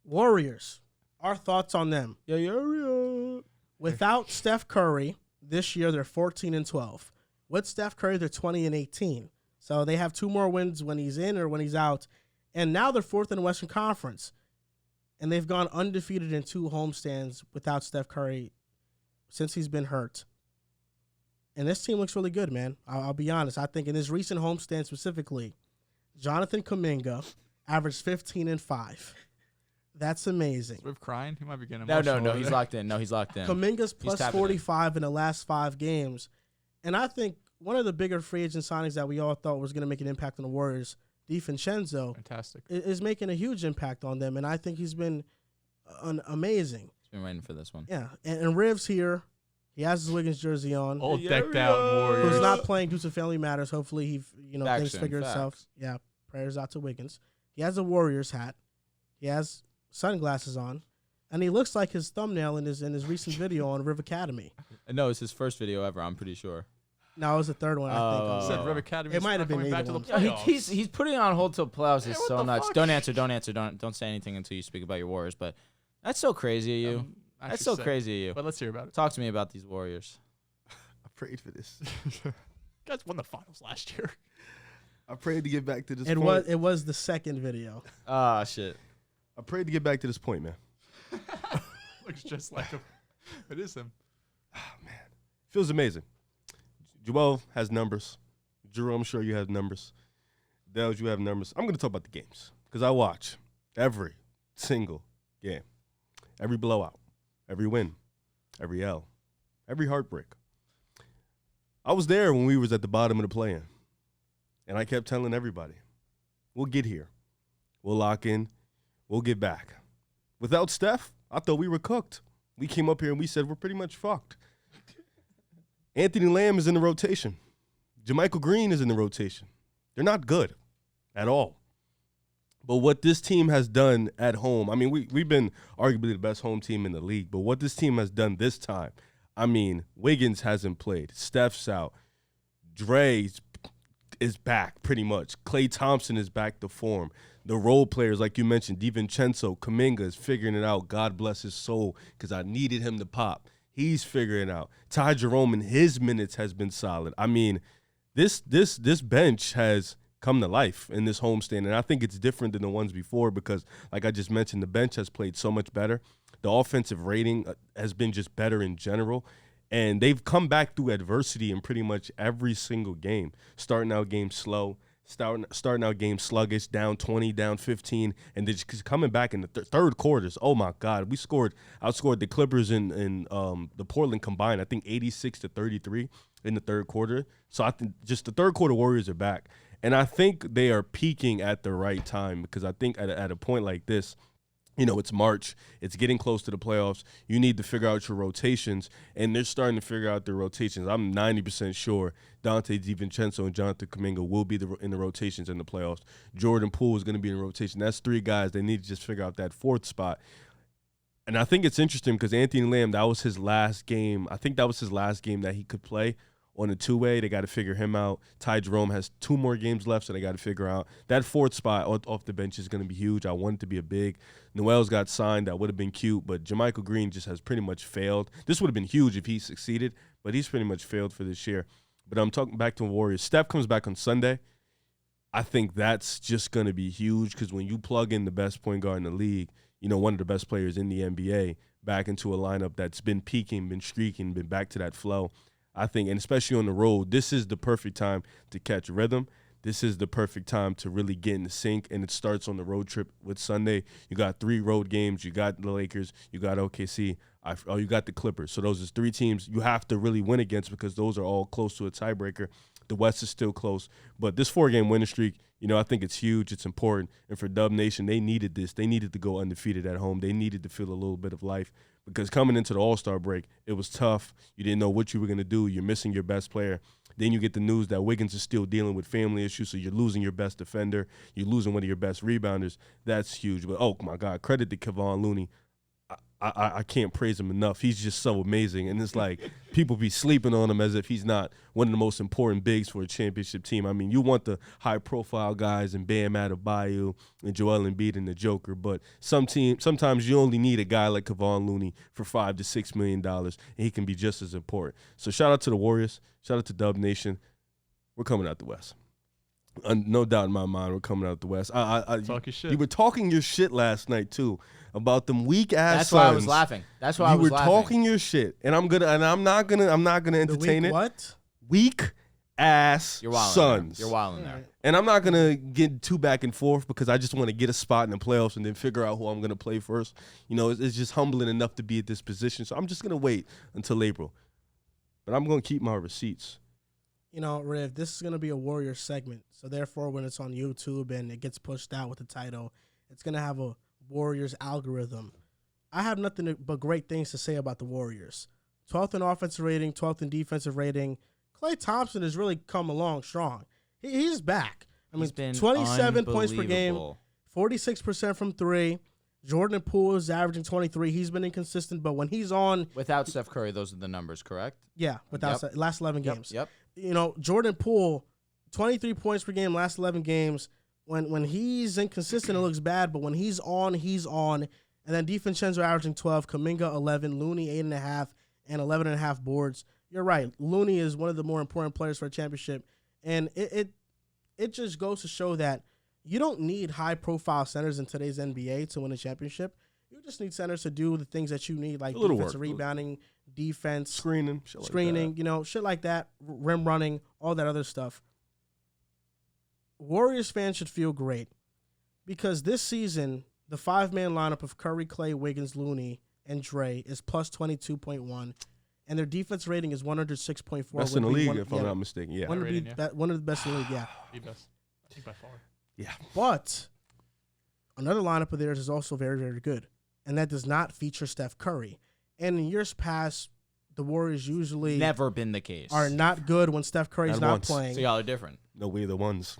Warriors. Our thoughts on them. Yeah. Without Steph Curry, this year they're 14-12. With Steph Curry, they're 20-18. So they have 2 more wins when he's in or when he's out. And now they're 4th in the Western Conference. And they've gone undefeated in 2 homestands without Steph Curry since he's been hurt. And this team looks really good, man. I'll be honest. I think in his recent homestand specifically, Jonathan Kuminga averaged 15-5. That's amazing. Swift crying? He might be getting emotional. No. He's locked in. Kuminga's plus 45 in the last 5 games. And I think one of the bigger free agent signings that we all thought was going to make an impact on the Warriors, DiVincenzo, fantastic, is making a huge impact on them. And I think he's been amazing. He's been waiting for this one. Yeah. And Riv's here. He has his Wiggins jersey on. All decked out Warriors. Who's not playing due to family matters. Hopefully things figure facts. itself. Yeah. Prayers out to Wiggins. He has a Warriors hat. He has sunglasses on, and he looks like his thumbnail in his recent video on Riv Academy. No, it's his first video ever. I'm pretty sure. No, it was the third one. I think. Said Riv Academy. It might have been back to the either playoffs. He's putting on hold till playoffs. Is so nuts. fuck? Don't answer. Don't say anything until you speak about your Warriors. But that's so crazy of you. That's so crazy of you. But let's hear about it. Talk to me about these Warriors. I prayed for this. You guys won the finals last year. I prayed to get back to this It point. it was the second video. Ah, shit. I prayed to get back to this point, man. Looks just like him. It is him. Man, feels amazing. Joel has numbers. Drew, I'm sure you have numbers. Dehls, you have numbers. I'm going to talk about the games because I watch every single game, every blowout, every win, every L, every heartbreak. I was there when we was at the bottom of the play-in, and I kept telling everybody, we'll get here. We'll lock in. We'll get back. Without Steph, I thought we were cooked. We came up here and we said we're pretty much fucked. Anthony Lamb is in the rotation. JaMychal Green is in the rotation. They're not good at all. But what this team has done at home, I mean, we've been arguably the best home team in the league, but what this team has done this time, I mean, Wiggins hasn't played. Steph's out. Dre is back pretty much. Klay Thompson is back to form. The role players, like you mentioned, DiVincenzo, Kuminga is figuring it out. God bless his soul, because I needed him to pop. He's figuring it out. Ty Jerome in his minutes has been solid. I mean, this bench has come to life in this homestand, and I think it's different than the ones before because, like I just mentioned, the bench has played so much better. The offensive rating has been just better in general, and they've come back through adversity in pretty much every single game, starting out games slow, starting out games sluggish, down 20, down 15, and then just coming back in the third quarters. Oh, my God. We outscored the Clippers and the Portland combined, I think 86-33 in the third quarter. So I think just the third quarter Warriors are back. And I think they are peaking at the right time because I think at a point like this, you know, it's March. It's getting close to the playoffs. You need to figure out your rotations, and they're starting to figure out their rotations. I'm 90% sure Dante DiVincenzo and Jonathan Kuminga will be in the rotations in the playoffs. Jordan Poole is going to be in rotation. That's 3 guys. They need to just figure out that 4th spot. And I think it's interesting because Anthony Lamb, that was his last game. I think that was his last game that he could play on a 2-way. They got to figure him out. Ty Jerome has 2 more games left, so they got to figure out. That 4th spot off the bench is going to be huge. I want it to be a big. Noel's got signed. That would have been cute, but JaMychal Green just has pretty much failed. This would have been huge if he succeeded, but he's pretty much failed for this year. But I'm talking back to Warriors. Steph comes back on Sunday. I think that's just going to be huge because when you plug in the best point guard in the league, you know, one of the best players in the NBA, back into a lineup that's been peaking, been streaking, been back to that flow, I think, and especially on the road, this is the perfect time to catch rhythm. This is the perfect time to really get in the sync, and it starts on the road trip with Sunday. You got 3 road games. You got the Lakers. You got OKC. You got the Clippers. So those are 3 teams you have to really win against because those are all close to a tiebreaker. The West is still close. But this 4-game winning streak, you know, I think it's huge. It's important. And for Dub Nation, they needed this. They needed to go undefeated at home. They needed to feel a little bit of life because coming into the All-Star break, it was tough. You didn't know what you were going to do. You're missing your best player. Then you get the news that Wiggins is still dealing with family issues, so you're losing your best defender. You're losing one of your best rebounders. That's huge. But, oh, my God, credit to Kevon Looney. I can't praise him enough. He's just so amazing. And it's like people be sleeping on him as if he's not one of the most important bigs for a championship team. I mean, you want the high-profile guys and Bam Adebayo and Joel Embiid and the Joker, but sometimes you only need a guy like Kevon Looney for $5 to $6 million, and he can be just as important. So shout out to the Warriors. Shout out to Dub Nation. We're coming out the West. No doubt in my mind, we're coming out the West. Talk your shit. You were talking your shit last night too about them weak ass. That's Suns. why I was laughing. That's why I was laughing. You were talking your shit, and I'm not gonna entertain it. What? Weak ass You're wilding Suns. You're wilding there. And I'm not gonna get too back and forth because I just want to get a spot in the playoffs and then figure out who I'm gonna play first. You know, it's just humbling enough to be at this position, so I'm just gonna wait until April. But I'm gonna keep my receipts. You know, Riv, this is going to be a Warriors segment. So, therefore, when it's on YouTube and it gets pushed out with the title, it's going to have a Warriors algorithm. I have nothing but great things to say about the Warriors. 12th in offensive rating, 12th in defensive rating. Klay Thompson has really come along strong. He's back. I mean, 27 points per game, 46% from three. Jordan Poole is averaging 23. He's been inconsistent, but when he's on. Without Steph Curry, those are the numbers, correct? Yeah, without last 11 games. Yep. You know, Jordan Poole, 23 points per game, last 11 games. When he's inconsistent, it looks bad, but when he's on, he's on. And then DiVincenzo averaging 12, Kuminga 11, Looney 8.5, and 11.5 boards. You're right. Looney is one of the more important players for a championship. And it just goes to show that you don't need high-profile centers in today's NBA to win a championship. You just need centers to do the things that you need, like defensive rebounding, defense, screening, you know, shit like that, rim running, all that other stuff. Warriors fans should feel great because this season, the five-man lineup of Curry, Klay, Wiggins, Looney, and Dre is plus 22.1, and their defense rating is 106.4. Best in the league, if I'm not mistaken. Yeah, one of the best in the league. Yeah, the best. I think by far. Yeah, but another lineup of theirs is also very, very good, and that does not feature Steph Curry. And in years past, the Warriors usually never been the case. Are not good when Steph Curry's not playing. So y'all are different. No, we're the ones.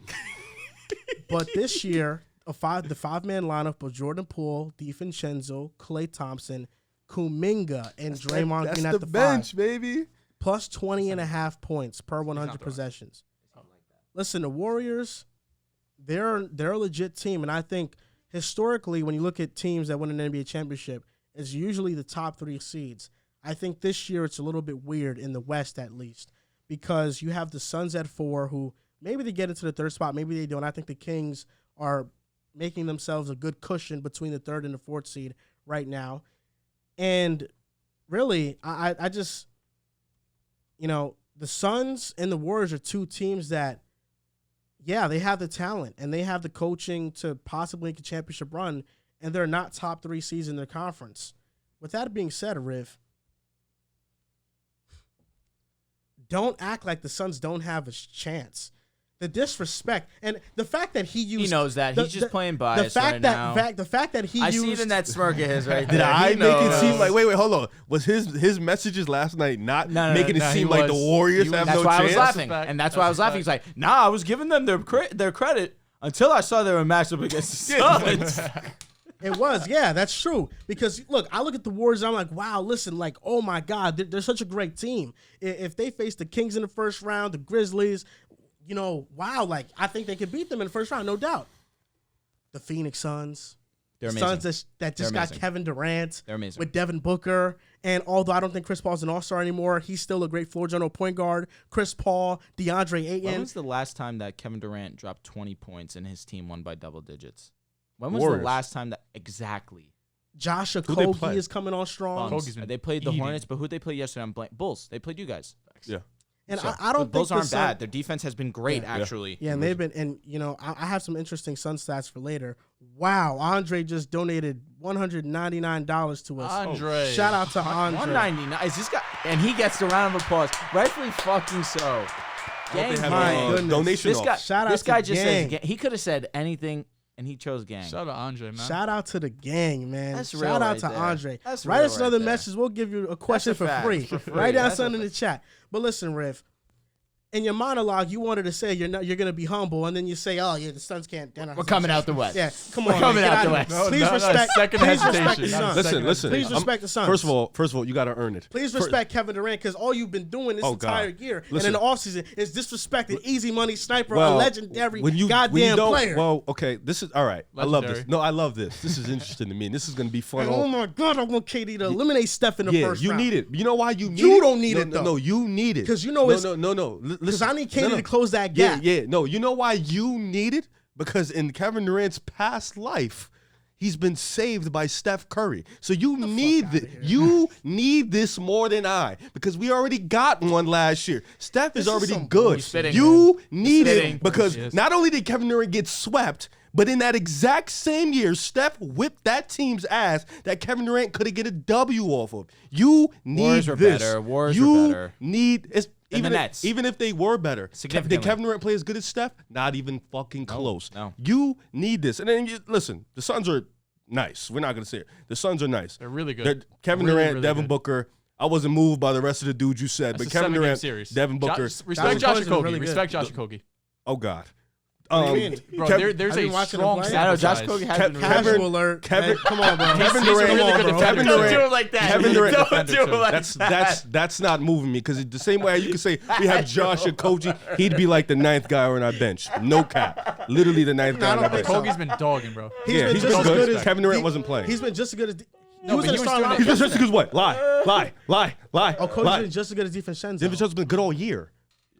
But this year, the five-man lineup of Jordan Poole, DiVincenzo, Klay Thompson, Kuminga, and Draymond Green at the bench, five, baby. plus 20.5 points per 100 possessions. Listen, the Warriors, they're a legit team, and I think historically, when you look at teams that win an NBA championship, it's usually the top three seeds. I think this year it's a little bit weird in the West, at least, because you have the Suns at 4, who maybe they get into the third spot, maybe they don't. I think the Kings are making themselves a good cushion between the third and the fourth seed right now. And really, I just, you know, the Suns and the Warriors are two teams that, yeah, they have the talent and they have the coaching to possibly make a championship run, and they're not top three seeds in their conference. With that being said, Riv, don't act like the Suns don't have a chance. The disrespect and the fact that he knows that he's just playing bias the fact right that now. The fact that he I used, see it in that smirk of his right Did there. I He make it knows. seem like wait, hold on? Was his messages last night not making it seem like the Warriors have That's no why chance? I was laughing, and that's why I was laughing. He's like, "Nah, I was giving them their credit until I saw they were matched up against the Suns." It was, yeah, that's true. Because, look, I look at the Warriors, I'm like, wow, listen, like, oh, my God, they're such a great team. If they face the Kings in the first round, the Grizzlies, you know, wow, like, I think they could beat them in the first round, no doubt. The Phoenix Suns. They're Suns amazing. that just got Kevin Durant. They're amazing. With Devin Booker. And although I don't think Chris Paul's an all-star anymore, he's still a great floor general point guard. Chris Paul, DeAndre Ayton. When was the last time that Kevin Durant dropped 20 points and his team won by double digits? When was Warriors. the last time that exactly? Josh they Okogie play? is coming on strong. Buns. Kogie's been They played the eating. Hornets, but who'd they play yesterday? I'm blank. Bulls. They played you guys. Yeah. And So, I don't the think Bulls the aren't Sun- bad. Their defense has been great, Yeah. actually. Yeah, and they've been, and you know, I have some interesting Sun stats for later. Wow, Andre just donated $199 to us. Andre. Shout out to Andre. 199. Is this guy? And he gets the round of applause. Rightfully fucking so. Gang, They have My a goodness. donation this off. guy, Shout out this to guy just gang. says he could have said anything, and he chose gang. Shout out Andre, man. Shout out to the gang, man. That's Shout real out right to there. Andre. That's Write real us another right there. message. We'll give you a question That's a for fact. free. For free. Write down That's a something in the chat. But listen, Riff, in your monologue, you wanted to say you're going to be humble, and then you say, "Oh, yeah, the Suns can't." We're coming out the West. Yeah, come on. We're coming man, out the get West. of here. No, Please respect. second Please respect hesitation. the Suns. Listen. Please respect the Suns. First of all, you got to earn it. Please respect Kevin Durant, because all you've been doing this entire year and in the offseason is disrespecting Easy Money Sniper, a legendary goddamn player. Well, okay, this is all right. Legendary. I love this. No, I love this. This is interesting to me. And this is going to be fun. Oh my God, I want KD to eliminate Steph in the first round. You need it. You know why you need it? You don't need it, though. No, you need it. Because you know it's... No. Because I need KD to close that gap. Yeah. No, you know why you need it? Because in Kevin Durant's past life, he's been saved by Steph Curry. So you need this. You need this more than I, because we already got one last year. Steph is already good. You need it because not only did Kevin Durant get swept, but in that exact same year, Steph whipped that team's ass that Kevin Durant could have get a W off of. You need Warriors were this. better. Warriors you were better. Need Than the Nets. Even if they were better, Significantly. did Kevin Durant play as good as Steph? Not even fucking close. No. You need this. And then listen, the Suns are nice. We're not gonna say it. The Suns are nice. They're really good. Kevin Really, Durant, really Devin good. Booker. I wasn't moved by the rest of the dudes you said, That's but a Kevin 7-game Durant, series. Devin Booker. Respect Josh Josh Okogie. really good. Respect Josh Okogie. Oh God. What do you mean? Bro, there's Have you a watched him strong play? I know sample Josh size. Kogi has been Casual really alert. Kevin- Hey, come on, bro. Kevin He's a Durant. really good Kevin defender. Durant. Don't do it like that. Kevin Durant. Don't do it like that. That's not moving me, because the same way you can say we have Josh Okogie, he'd be like the 9th guy on our bench. No cap. Literally the 9th guy on our bench. Kogie's been dogging, bro. He's been he's just been as good. good as Kevin Durant wasn't playing. He's been just as good as. No, was but in the he was starting doing lineup it. He's been just yesterday. as good as what? Lie. Okogie been just as good as DiVincenzo. DiVincenzo's been good all year.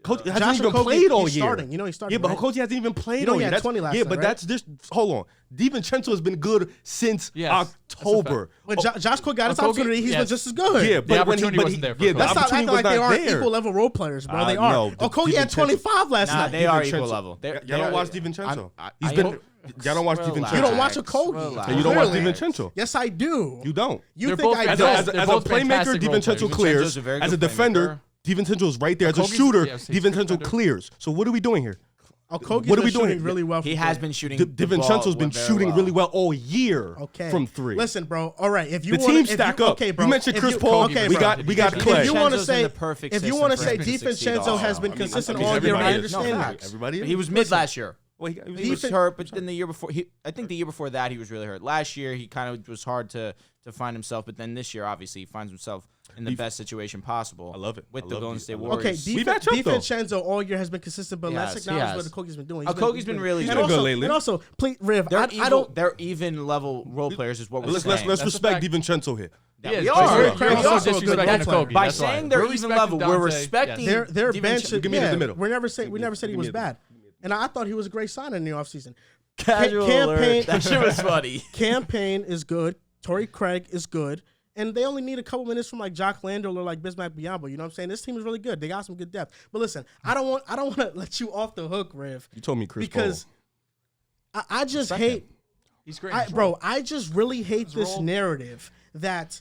Coach hasn't Josh even Okogie, played all he's year. starting. You know he started, Yeah, but right? Okogie hasn't even played You know all he year. had 20 last Yeah, night, but right? that's this. Hold on. DiVincenzo has been good since Yes, October. When Josh Okogie got his Okogie, opportunity, he's been yes. just as good. Yeah, but when opportunity wasn't there for yeah, Okogie. the Let's not opportunity act was like they not aren't there. equal level role players, bro. They No, are. Okogie had DiVincenzo. 25 last Nah, night. they are DiVincenzo. equal level. Y'all don't watch DiVincenzo. He's I been. hope- Y'all don't watch Relax. DiVincenzo. You don't watch Okogie. Relax. And you don't watch Clearly. DiVincenzo. Yes, I do. You don't. You They're think both I fantastic. don't? They're As a both playmaker, fantastic role DiVincenzo players. clears. DiVincenzo's a very As a good defender, DiVincenzo's right there. As a Okogie's- shooter, yes, he's a DiVincenzo defender. clears. So what are we doing here? Okogie's What are we been doing shooting here? really well. He from has three. been shooting. the DiVincenzo's been ball shooting very really well all year Okay. from three. Listen, bro. All right, if you The wanna, team if stack you, up. Okay, bro. You mentioned If Chris you- Paul. Okay, we bro. got If Clay. you want to DiVincenzo's say, in the perfect if you system want to for say him to succeed DiVincenzo also. has been I mean, consistent I mean, all year, I everybody is. understand No, that. facts. Everybody He was mid last year. Well, He was hurt, but then the year before, I think the year before that, he was really hurt. Last year, he kind of was hard to find himself, but then this year, obviously, he finds himself in the best situation possible. I love it. With I the love Golden it. State I love it. Warriors. Okay, We match up, though. DiVincenzo all year has been consistent, but let's Yes, he acknowledge has. what Okogie's been doing. Okogie's been really and good. also, lately. And also, please, Riv, They're I don't. They're even level role players, is what we're Let's saying. let's That's a respect fact. DiVincenzo here. Yeah, Yes, we but are. you're You're also also a good disrespecting role player. Okogie. By That's why. saying they're We're even respecting level, we're Dante. respecting Yes. Their bench. DiVincenzo. Give me the middle. We never said he was Give me bad, and I thought he was a great sign in the offseason. Casual Campaign- alert. That shit was funny. Campaign is good. Torrey Craig is good. And they only need a couple minutes from like Jock Landale or like Bismack Biyombo. You know what I'm saying? This team is really good. They got some good depth. But listen, I don't want to let you off the hook, Riv. You told me Chris because I just Respect hate, him. He's great. I just really hate this role. narrative that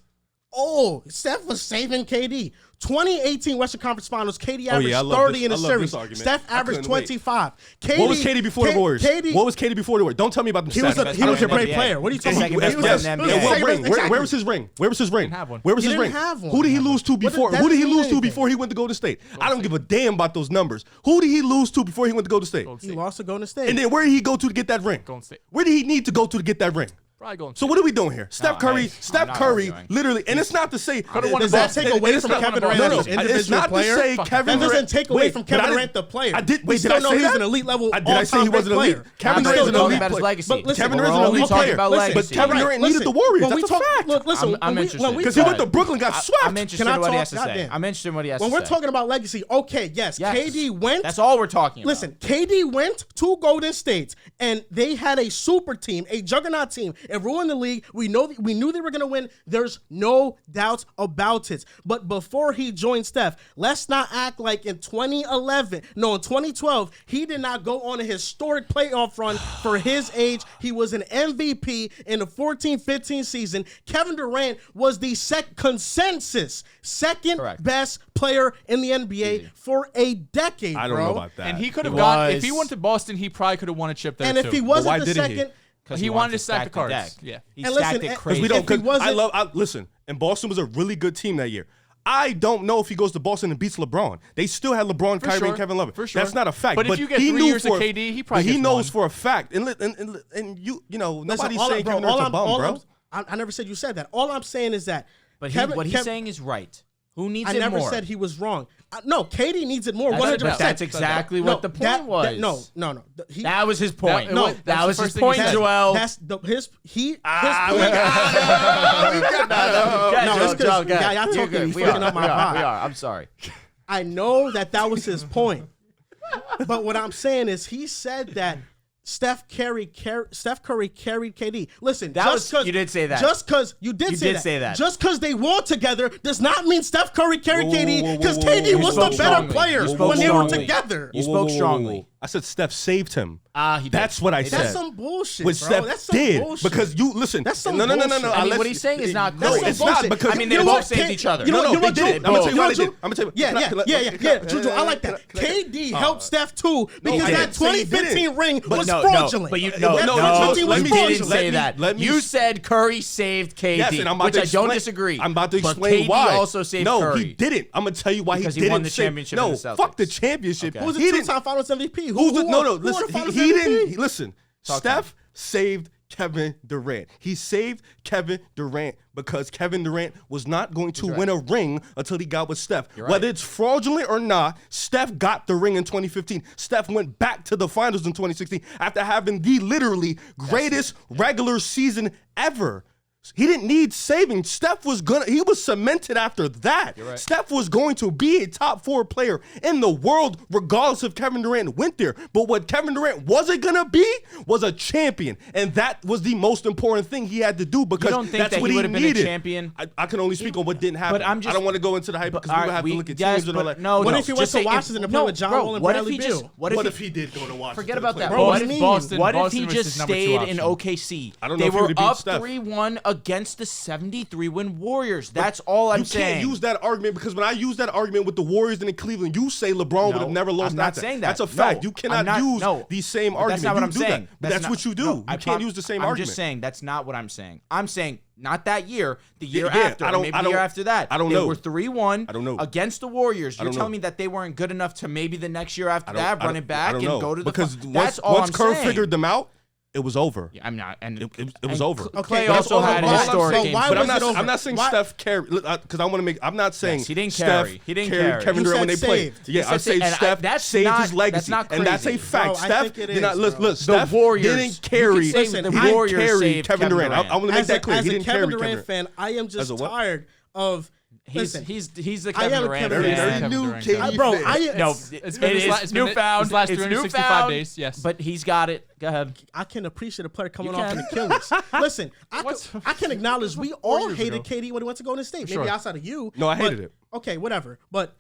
Steph was saving KD. 2018 Western Conference Finals, KD averaged I love 30 this- in the I love series. this argument. Steph I averaged couldn't wait. 25. KD, What was KD before the Warriors? KD, What was KD before the Warriors? Don't tell me about them he was stats. a, he was a player in great the player. NBA. What are you talking Second about? best He was player a- in the he NBA. was And a what second ring? best- exactly. Where was his ring? Where was his ring? Didn't have one. Where was He his didn't ring? have one. Who did he lose to before? that Who did he doesn't mean lose to anything. before he went to Golden State? I don't give a damn about those numbers. Who did he lose to before he went to Golden State? Golden He State. lost to Golden State. And then where did he go to get that ring? Golden State. Where did he need to go to get that ring? Probably Golden So State. what are we doing here? Steph Curry, I'm Steph not Curry, arguing. literally, and it's not to say won Does a that ball. take away It's from not Kevin won a Durant ball. as an it's individual not player? to say Fuck. Kevin That Durant. doesn't take away Wait, from but Kevin I Durant, the didn't- player. I did. We Wait, still did I know say he's that? an elite level. Did I say he all-time wasn't great elite? player. Kevin I'm Durant still is an talking elite about his player. legacy. But listen, Kevin We're Durant's an only elite talking player. about But legacy. Kevin Right, Durant needed listen, the Warriors. when That's we a talk- fact. Look, listen, I'm when interested. we Because he talk- went to Brooklyn, got swept. I'm interested Can I in what he talk? has to say. Goddamn. I'm interested in what he has When to we're say. talking about legacy, okay, yes, Yes. KD went. That's all we're talking about. Listen, KD went to Golden State, and they had a super team, a juggernaut team. It ruined the league. We knew they were going to win. There's no doubt about it. But before he joined Steph, let's not act like in 2012, he did not go on a historic playoff run for his age. He was an MVP in the 14-15 season. Kevin Durant was the consensus second Correct. best player in the NBA for a decade, I don't bro. know about that. And he could have He gone, was- if he went to Boston, he probably could have won a chip there And too. if he why wasn't the didn't he? second, Because he wanted to stack the deck. cards. Yeah. He And stacked listen, it and- crazy. We don't. If he Cause wasn't- listen. And Boston was a really good team that year. I don't know if he goes to Boston and beats LeBron. They still had LeBron, Kyrie, sure. and Kevin Love. For sure. That's not a fact. But if you get he 3 knew years of for- KD, he but probably he gets knows one. for a fact. And nobody's Listen, saying Kevin Durant's a bum, bro. I never said you said that. All I'm saying is that. But Kevin, what he's saying is right. Who needs I it never more? said he was wrong. No, KD needs it more. That's- 100%. That's exactly what the point was. No. That was his point. No, that that's was the his first thing he point, said. Joel. That's his point. No, it's 'cause y'all talking, you fucking up my vibe. We are. I'm sorry. I know that was his point. But what I'm saying is he said that Steph Curry carried KD. Listen, You did say that. Just because you did say that. Just because they won together does not mean Steph Curry carried KD because KD was the better player when they were together. You spoke strongly. I said Steph saved him. He did. That's what I He said. That's some bullshit, Which bro. Steph That's some did bullshit. because you listen. That's some no. bullshit. I mean, what he's saying is not No, correct. it's not because I mean, they both saved each other. You know what, they did. I'm gonna tell you why they did. Drew? I'm gonna tell you. Yeah. Juju, I like that. KD helped Steph too because I that didn't say he 2015 ring was No, fraudulent. but you That no, 2015 was you let me- didn't say that. let me- You said Curry saved KD, Yes, and I'm about which to I don't explain- disagree. I'm about to but explain KD why. also saved no, Curry. he didn't. I'm gonna tell you why Because he he didn't. won the championship in the Celtics. Fuck the championship. Okay. Who's the He didn't. two-time Finals MVP? Who's the, who no, won- no. who won the Listen, Finals he MVP? didn't. Listen, Talk Steph saved Kevin Durant. He saved Kevin Durant because Kevin Durant was not going to win a ring until he got with Steph. right. Whether it's fraudulent or not, Steph got the ring in 2015. Steph went back to the finals in 2016 after having the literally greatest regular season ever. He didn't need saving. Steph was he was cemented after that. Right. Steph was going to be a top 4 player in the world regardless if Kevin Durant went there. But what Kevin Durant wasn't going to be was a champion. And that was the most important thing he had to do because You don't think that's that what he he would have been needed. a champion? I can only speak on what didn't happen. But I'm just- I don't want to go into the hype because we would have to look at yes, teams and all but that. no, What no, if he went just to say Washington and played with John Wall and what Bradley if he just Beal? what if he did go to Washington? Forget about that. Bro, What what if do you mean? Boston, What if Boston he was just his number 2 stayed in option. OKC? I don't know They if he were would've beat up Steph. 3-1 against the 73-win Warriors. That's all I'm You saying. can't use that argument because when I use that argument with the Warriors and in Cleveland, you say LeBron would have never lost I'm that. not saying that. That's a fact. No, you cannot I'm not- use no. the same But argument. That's not what You I'm do saying. that. But that's not- what you do. no, You I can't use the same I'm argument. just saying that's not what I'm saying. I'm saying not that year, the year Yeah, after, I or don't- maybe I the year don't- after that. I don't they know. were 3-1 I don't know. against the Warriors. I You're don't telling know. me that they weren't good enough to maybe the next year after I don't- that I run don't- it back I don't and know. go to the because that's once all I'm Kerr saying. figured them out, it was over. Yeah, I'm not, and It was over. Clay but also that's had all- a why- historic so game. why But was I'm it not. over? I'm not saying Why- Steph carried because I want to make. I'm not saying Yes, he didn't Steph carry. He didn't carry. Kevin You Durant when they said played. saved. Yeah, You I said say saved, and Steph that's saved not- his legacy, that's not and that's a crazy. fact. Bro, I Steph think it did not is, look. bro. Look, Steph Warriors- didn't carry. you can say Listen, the he Warriors carry saved Kevin Durant. I want to make that clear. As He a didn't Kevin carry Durant Kevin. fan, I am As just a what? tired of. Listen, He's the I am Kevin a Durant Kevin Durant fan. fan. Kevin new Durant KD fan. bro, fan. No, It's been it's newfound. his last It's 365 newfound, days, yes. But he's got it. Go ahead. I can appreciate a player coming You off can. an Achilles. Listen, What? I can acknowledge we 4 all years hated ago. KD when he went to Golden State. Maybe Sure. outside of you. No, I hated but- it. Okay, whatever. But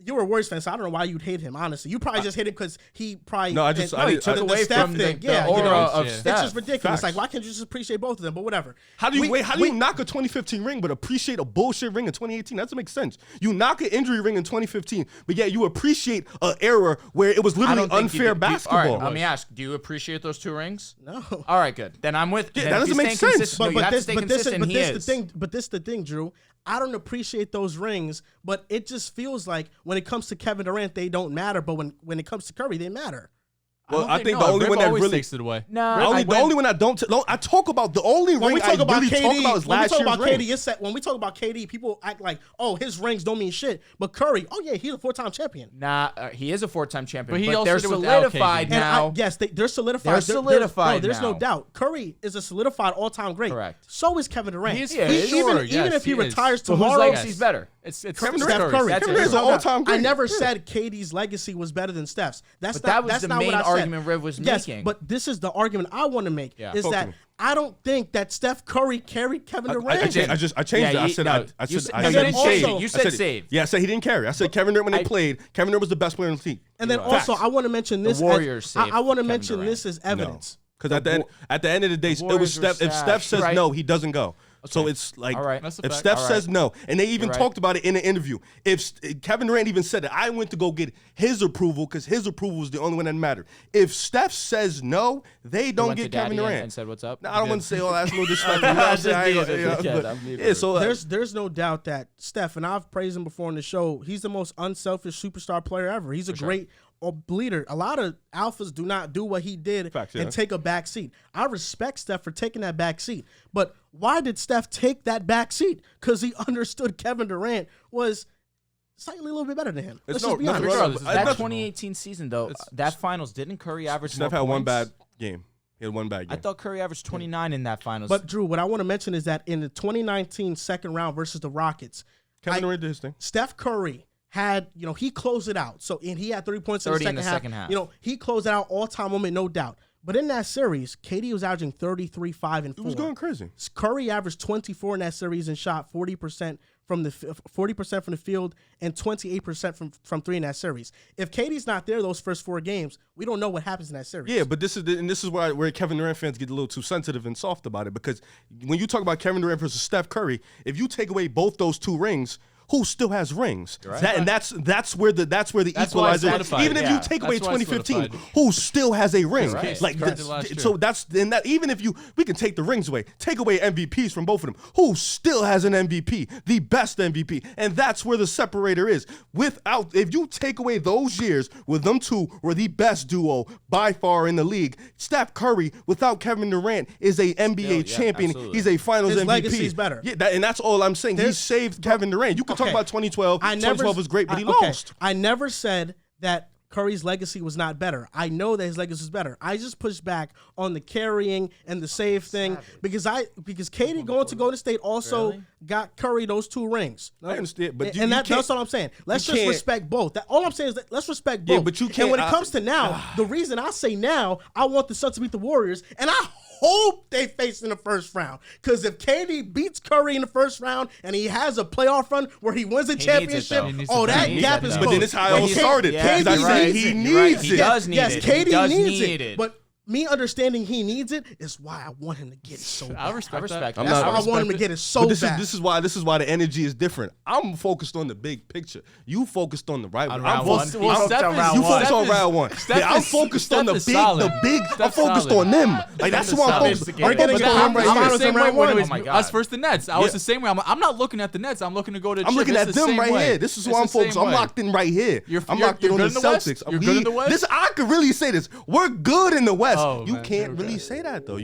you were a Warriors fan, so I don't know why you'd hate him. Honestly, you probably just hate him because he probably No, I just- and- I he didn't- took I- away Steph from thing. the aura you know, of yeah. it's Steph. just ridiculous. Facts. Like, why can't you just appreciate both of them? But whatever. How do you We- How do you knock a 2015 ring but appreciate a bullshit ring in 2018? That doesn't make sense. You knock an injury ring in 2015, but yet you appreciate an era where it was I literally don't think unfair basketball. All right, let me ask. Do you appreciate those 2 rings? No. All right, good. Then I'm with. Yeah, then that if doesn't you're make staying sense. consistent- no, you have to stay consistent. He is. This the thing, Drew. I don't appreciate those rings, but it just feels like when it comes to Kevin Durant, they don't matter. But when it comes to Curry, they matter. Well, I think no, the only Rip one that always really takes it away. No, the only one I don't I talk about the only When ring we talk I about really KD, talk about is when we last talk year's about ring. KD, it's that when we talk about KD, people act like, oh, his rings don't mean shit. But Curry, oh yeah, he's a 4-time champion. Nah, he is a 4-time champion, But he but also they're did it without solidified KD. And now. yes, they're solidified. They're solidified there's no now. doubt. Curry is a solidified all-time great. Correct. So is Kevin Durant. He is- Yeah, sure, even yes, if he he is. retires So whose tomorrow, legacy's better? It's Steph Curry. Curry. That's Kevin it. Durant's an all-time I great. never said KD's legacy was better than Steph's. That's But not, that was that's the not main what I said. argument Riv was yes, making. but this is the argument I want to make. Yeah. Is Talk to that me. I don't think that Steph Curry carried Kevin Durant. I changed Yeah, it. I you- said no, I you said said- I no, you said didn't change it. it. You I said it. saved. Yeah, I said he didn't carry. I said Kevin Durant when they played. Kevin Durant was the best player on the team. And then Right. also, Facts. I want to mention this. Warriors saved I want to Kevin mention Durant. this as evidence. Because at the end of the day, it was Warriors were Steph. If Steph stacked, says right? no, he doesn't go. So it's like, All right. That's a if fact. Steph All right. says no, and they even You're right. talked about it in an interview. If Kevin Durant even said that, I went to go get his approval because his approval was the only one that mattered. If Steph says no, they don't Went to get Kevin Daddy Durant. and said, "What's up?" No, I don't want to say, oh, that's no disrespect. I'm You know what I'm just saying? I ain't being gonna- a yeah, kid. but- I'm being yeah, so There's no doubt that Steph, and I've praised him before on the show, he's the most unselfish superstar player ever. He's a great leader. A lot of alphas do not do what he did Facts, yeah. and take a back seat. I respect Steph for taking that back seat. But why did Steph take that back seat? Because he understood Kevin Durant was slightly a little bit better than him. It's Let's just be nothing honest. regardless, wrong. it's That nothing- 2018 season though, that finals didn't Curry average Steph more had one points? bad game. He had one bad game. I thought Curry averaged 29 in that finals. But Drew, what I want to mention is that in the 2019 second round versus the Rockets, Kevin Durant did his thing. Steph Curry had, he closed it out. So, and he had 3 points in the 30 second in the half. second half. He closed it out all-time moment, no doubt. But in that series, KD was averaging 33, 5, and 4. It was going crazy. Curry averaged 24 in that series and shot 40% from the 40% from the field and 28% from three in that series. If KD's not there those first 4 games, we don't know what happens in that series. Yeah, but this is where Kevin Durant fans get a little too sensitive and soft about it, because when you talk about Kevin Durant versus Steph Curry, if you take away both those 2 rings, who still has rings? Right. That's where the That's why it's equalizer. solidified. Even if Yeah. you take away That's why it's 2015, solidified. who still has a ring? Right. Like Curry that's, did last year. so that's and that even if we can take the rings away, take away MVPs from both of them. Who still has an MVP, the best MVP, and that's where the separator is. If you take away those years where them two were the best duo by far in the league, Steph Curry without Kevin Durant is a NBA champion. absolutely. He's a Finals His MVP. legacy's better. Yeah, and that's all I'm saying. He saved Kevin Durant. You could talk Okay. about 2012. 2012 was great, but he lost. I never said that Curry's legacy was not better. I know that his legacy is better. I just pushed back on the carrying and the save thing because KD going to Golden State also got Curry those 2 rings. I understand, but That's what I'm saying. Let's just can't- respect both. All I'm saying is that let's respect both. Yeah, but you And can't- when it comes to now, the reason I say now, I want the Suns to beat the Warriors, and I hope they face in the first round. Because if KD beats Curry in the first round and he has a playoff run where he wins a needs it, championship, though. He needs oh, to that beat gap it, is though. But closed. then it's how it all KD started. Yeah, Because you're right. he You're needs right. He it. does need Yes, it. KD He does needs need it. it. But me understanding he needs it is why I want him to get it so bad. I respect that. that. That's not- why I want him to get it so But this bad. is this is why the energy is different. I'm focused on the big picture. You focused on the right one. I'm round focused. one. Well, Steph is- You Steph focused on is- round one. Steph Yeah, I'm is- focused on the Steph is big. solid. I'm focused on them. Like that's Steph who is I'm solid. focused. Are I'm they gonna focused get on the them right finals here. I'm the same way round when it one? was Oh my God. us versus the Nets. I was the same way. I'm not looking at the Nets. I'm looking to go to. I'm looking at them right here. This is who I'm focused. I'm locked in right here. I'm locked in on the good in the West? Celtics. You're good in the West? This I could really say this. We're good in the West. Oh, You man. can't Okay. really say that though.